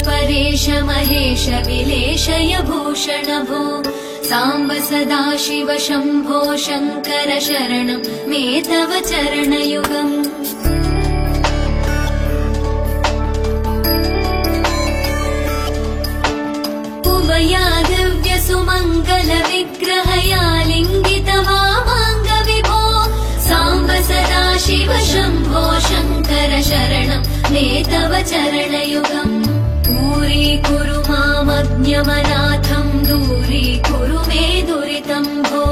परेश महेश विलेशय भूषण भो साम्ब सदाशिव शम्भो शङ्कर शरणं मे तव चरणयुगम् उभयादिव्य सुमङ्गल विग्रहया लिङ्गित वामाङ्ग विभो साम्ब सदाशिव शम्भो शङ्कर शरणं मे तव चरणयुगम् दूरीकुरु मामज्ञमनाथं दूरीकुरु मे दुरितं भो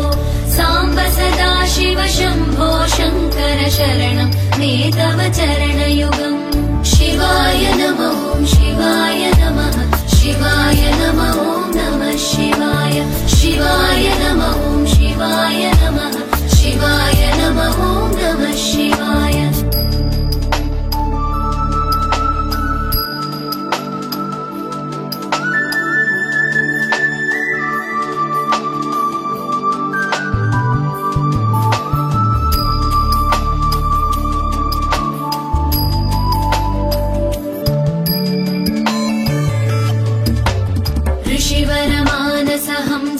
साम्ब सदाशिव शम्भो शङ्कर शरणं मे तव चरणयुगम् शिवाय नमः शिवाय नमः शिवाय नमः नमः शिवाय शिवाय नमः शिवाय नमः शिवाय नमः नमः शिवाय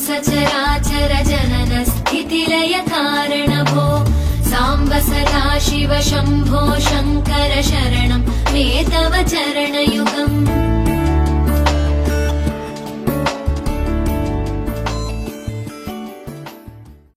सचराचर जनन स्थितिलय कारण भो साम्ब सदाशिव शम्भो शङ्कर शरणं मे तव चरणयुगम्